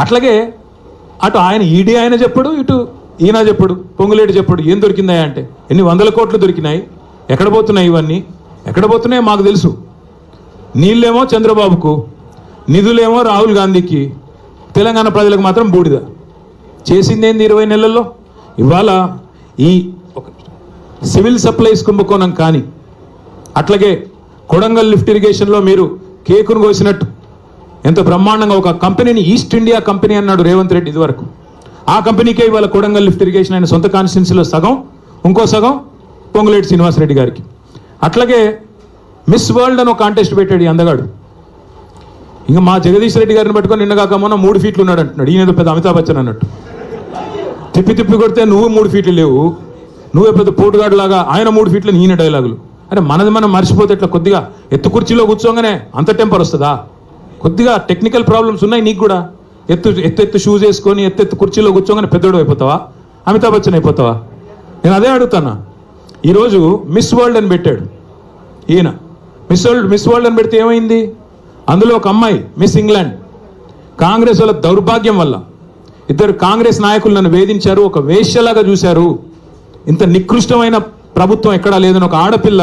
అట్లాగే అటు ఆయన ఈడీ ఆయన చెప్పడు, ఇటు ఈయన చెప్పడు, పొంగులేటి చెప్పడు. ఏం దొరికిందా అంటే ఎన్ని వందల కోట్లు దొరికినాయి, ఎక్కడ పోతున్నాయి ఇవన్నీ, ఎక్కడ పోతున్నాయో మాకు తెలుసు. నీళ్ళేమో చంద్రబాబుకు, నిధులేమో రాహుల్ గాంధీకి, తెలంగాణ ప్రజలకు మాత్రం బూడిద. చేసిందేంది 20 నెలల్లో? ఇవాళ ఈ సివిల్ సప్లైస్ కుంభకోణం కానీ, అట్లాగే కొడంగల్ లిఫ్ట్ ఇరిగేషన్లో మీరు కేకును కోసినట్టు ఎంత బ్రహ్మాండంగా ఒక కంపెనీని ఈస్ట్ ఇండియా కంపెనీ అన్నాడు రేవంత్ రెడ్డి ఇదివరకు. ఆ కంపెనీకే ఇవాళ కొడంగల్ లిఫ్ట్ ఇరిగేషన్ ఆయన సొంత కాన్స్టిట్యున్సీలో సగం, ఇంకో సగం పొంగులేటి శ్రీనివాసరెడ్డి గారికి. అట్లాగే మిస్ వరల్డ్ అని ఒక కాంటెస్ట్ పెట్టాడు ఈ అందగాడు. ఇంకా మా జగదీష్ రెడ్డి గారిని పట్టుకొని నిన్నగాక మొన్న 3 ఫీట్లు ఉన్నాడు అంటున్నాడు. ఈయన పెద్ద అమితాబ్ బచ్చన్ అన్నట్టు. తిప్పి తిప్పి కొడితే నువ్వు 3 ఫీట్లు లేవు, నువ్వే పెద్ద పోటుగాడు లాగా ఆయన 3 ఫీట్లు ఈయన డైలాగులు. అరే మనది మనం మర్చిపోతే ఇట్లా కొద్దిగా ఎత్తు కుర్చీలో కూర్చోగానే అంత టెంపర్ వస్తుందా? కొద్దిగా టెక్నికల్ ప్రాబ్లమ్స్ ఉన్నాయి నీకు కూడా. ఎత్తు షూస్ వేసుకొని ఎత్తు కుర్చీలో కూర్చోగానే పెద్దోడు అయిపోతావా, అమితాబ్ బచ్చన్ అయిపోతావా? నేను అదే అడుగుతాను. ఈరోజు మిస్ వరల్డ్ అని పెట్టాడు ఈయన. మిస్ వరల్డ్ అని పెడితే ఏమైంది? అందులో ఒక అమ్మాయి మిస్ ఇంగ్లాండ్. కాంగ్రెస్ వాళ్ళ దౌర్భాగ్యం వల్ల ఇద్దరు కాంగ్రెస్ నాయకులు నన్ను వేధించారు, ఒక వేశ్యలాగా చూశారు. ఇంత నికృష్టమైన ప్రభుత్వం ఎక్కడా లేదని ఒక ఆడపిల్ల,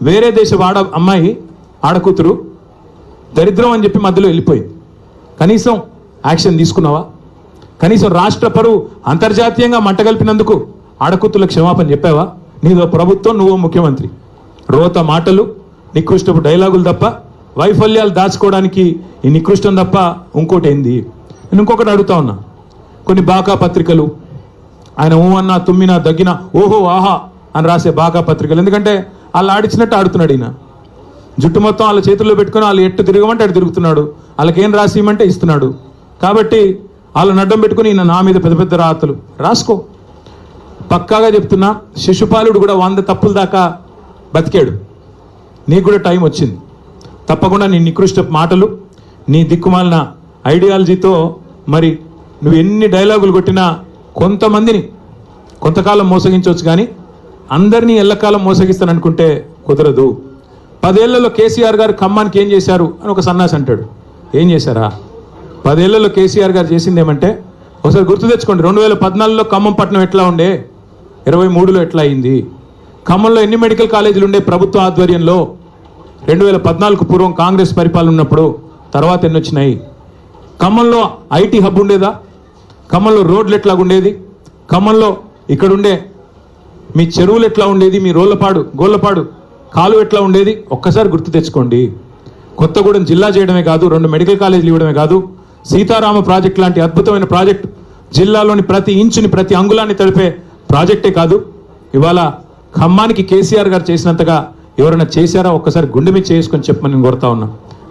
వేరే దేశ అమ్మాయి ఆడకూతురు దరిద్రం అని చెప్పి మధ్యలో వెళ్ళిపోయింది. కనీసం యాక్షన్ తీసుకున్నావా? కనీసం రాష్ట్ర పరువు అంతర్జాతీయంగా మంటగలిపినందుకు ఆడకూతులకు క్షమాపణ చెప్పావా? నీదో ప్రభుత్వం, నువ్వో ముఖ్యమంత్రి. రోత మాటలు, నికృష్టపు డైలాగులు తప్ప, వైఫల్యాలు దాచుకోవడానికి ఈ నికృష్టం తప్ప ఇంకోటి ఏంది? నేను ఇంకొకటి అడుగుతా ఉన్నా. కొన్ని బాకా పత్రికలు, ఆయన ఊ అన్నా తుమ్మినా దగ్గినా ఓహో ఆహా అని రాసే బాకా పత్రికలు, ఎందుకంటే వాళ్ళు ఆడిచ్చినట్టు ఆడుతున్నాడు ఈయన. జుట్టు మొత్తం వాళ్ళ చేతుల్లో పెట్టుకుని వాళ్ళు ఎట్టు తిరగమంటే అటు తిరుగుతున్నాడు, వాళ్ళకేం రాసి ఇవ్వమంటే ఇస్తున్నాడు. కాబట్టి వాళ్ళని అడ్డం పెట్టుకుని ఈయన నా మీద పెద్ద పెద్ద రాతలు రాసుకో. పక్కాగా చెప్తున్నా, శిశుపాలుడు కూడా 100 తప్పుల దాకా బతికాడు. నీకు కూడా టైం వచ్చింది. తప్పకుండా నీ నికృష్ట మాటలు, నీ దిక్కుమాలిన ఐడియాలజీతో మరి నువ్వు ఎన్ని డైలాగులు కొట్టినా కొంతమందిని కొంతకాలం మోసగించవచ్చు, కానీ అందరినీ ఎల్లకాలం మోసగిస్తాననుకుంటే కుదరదు. 10 ఏళ్లలో కేసీఆర్ గారు ఖమ్మానికి ఏం చేశారు అని ఒక సన్నాసి అంటాడు. ఏం చేశారా? 10 ఏళ్లలో కేసీఆర్ గారు చేసింది ఏమంటే, ఒకసారి గుర్తు తెచ్చుకోండి. 2014లో ఖమ్మం పట్టణం ఎట్లా ఉండే, 23లో ఎట్లా అయింది? ఖమ్మంలో ఎన్ని మెడికల్ కాలేజీలు ఉండే ప్రభుత్వ ఆధ్వర్యంలో 2014కు పూర్వం కాంగ్రెస్ పరిపాలన ఉన్నప్పుడు? తర్వాత ఎన్ని వచ్చినాయి? ఖమ్మంలో ఐటీ హబ్ ఉండేదా? ఖమ్మంలో రోడ్లు ఎట్లా ఉండేది? ఖమ్మంలో ఇక్కడుండే మీ చెరువులు ఎట్లా ఉండేది? మీ గోళ్ళపాడు కాలు ఎట్లా ఉండేది? ఒక్కసారి గుర్తు తెచ్చుకోండి. కొత్తగూడెం జిల్లా చేయడమే కాదు, 2 మెడికల్ కాలేజీలు ఇవ్వడమే కాదు, సీతారామ ప్రాజెక్ట్ లాంటి అద్భుతమైన ప్రాజెక్టు, జిల్లాలోని ప్రతి ఇంచుని ప్రతి అంగుళాన్ని తడిపే ప్రాజెక్టే కాదు. ఇవాళ ఖమ్మానికి కేసీఆర్ గారు చేసినంతగా ఎవరైనా చేశారా? ఒక్కసారి గుండె మీద చేసుకొని చెప్పమని నేను కోరుతా ఉన్నా.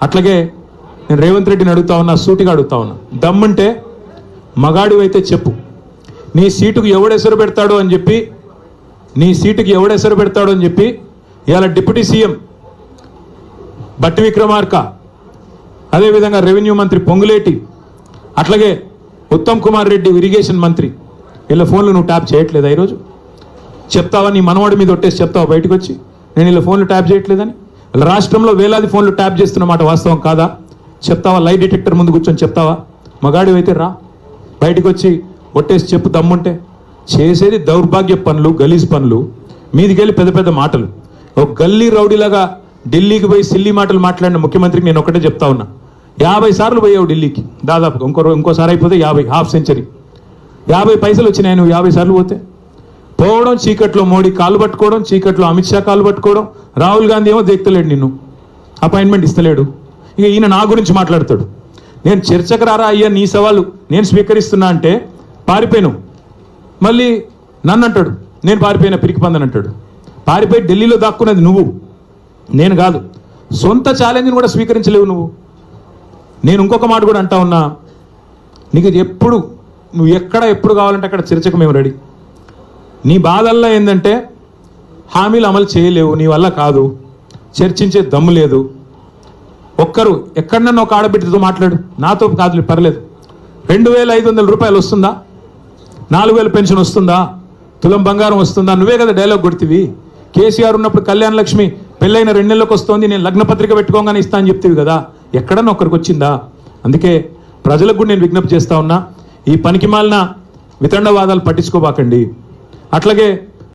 అట్లాగే నేను రేవంత్ రెడ్డిని అడుగుతా ఉన్నా, సూటిగా అడుగుతా ఉన్నా. దమ్ముంటే మగాడు అయితే చెప్పు, నీ సీటుకు ఎవడెసరు పెడతాడో అని చెప్పి ఇవాళ డిప్యూటీ సీఎం బట్టి విక్రమార్క, అదేవిధంగా రెవెన్యూ మంత్రి పొంగులేటి, అట్లాగే ఉత్తమ్ కుమార్ రెడ్డి ఇరిగేషన్ మంత్రి, వీళ్ళ ఫోన్లు నువ్వు ట్యాప్ చేయట్లేదా? ఈరోజు చెప్తావా? నీ మనవాడి మీద ఒట్టేసి చెప్తావా బయటకు వచ్చి, నేను వీళ్ళ ఫోన్లు ట్యాప్ చేయట్లేదని? రాష్ట్రంలో వేలాది ఫోన్లు ట్యాప్ చేస్తున్నమాట వాస్తవం కాదా? చెప్తావా? లై డిటెక్టర్ ముందు కూర్చొని చెప్తావా? మగాడివి అయితే రా, బయటకు వచ్చి ఒట్టేసి చెప్పు దమ్ముంటే. చేసేది దౌర్భాగ్య పనులు, గలీజ్ పనులు, మీదికెళ్ళి పెద్ద పెద్ద మాటలు. ఒక గల్లీ రౌడీలాగా ఢిల్లీకి పోయి సిల్లీ మాటలు మాట్లాడిన ముఖ్యమంత్రికి నేను ఒకటే చెప్తా ఉన్నా. 50 సార్లు పోయావు ఢిల్లీకి దాదాపుగా, ఇంకోసారి అయిపోతే 50, హాఫ్ సెంచరీ. 50 పైసలు వచ్చినాయి నువ్వు 50 సార్లు పోతే. పోవడం చీకట్లో మోడీ కాలు పట్టుకోవడం, చీకట్లో అమిత్ షా కాలు పట్టుకోవడం, రాహుల్ గాంధీ ఏమో దేక్తలేడు, నిన్ను అపాయింట్మెంట్ ఇస్తలేడు. ఇక ఈయన నా గురించి మాట్లాడతాడు. నేను చర్చకు రారా అయ్యా, నీ సవాలు నేను స్వీకరిస్తున్నా అంటే పారిపోయాను. మళ్ళీ నన్ను అంటాడు నేను పారిపోయిన పిరికి పందని అంటాడు. పారిపోయి ఢిల్లీలో దాక్కున్నది నువ్వు, నేను కాదు. సొంత ఛాలెంజ్ని కూడా స్వీకరించలేవు నువ్వు. నేను ఇంకొక మాట కూడా అంటా ఉన్నా, నీకు నువ్వు ఎప్పుడు కావాలంటే అక్కడ చర్చకు మేము రెడీ. నీ బాధల్లో ఏంటంటే హామీలు అమలు చేయలేవు, నీ వల్ల కాదు, చర్చించే దమ్ము లేదు. ఒక్కరు ఎక్కడన్నా ఒక ఆడబిడ్డతో మాట్లాడు, నాతో కాదు పర్లేదు. 2500 రూపాయలు వస్తుందా? 4000 పెన్షన్ వస్తుందా? తులం బంగారం వస్తుందా? నువ్వే కదా డైలాగ్ కొడుతీవి. కేసీఆర్ ఉన్నప్పుడు కళ్యాణ లక్ష్మి పెళ్ళైన 2 నెలలకు వస్తుంది, నేను లగ్న పత్రిక పెట్టుకోగానే ఇస్తా అని చెప్తీవి కదా. ఎక్కడన్నా ఒక్కరికి వచ్చిందా? అందుకే ప్రజలకు కూడా నేను విజ్ఞప్తి చేస్తా ఉన్నా, ఈ పనికిమాలిన వితండవాదాలు పట్టించుకోబాకండి. అట్లాగే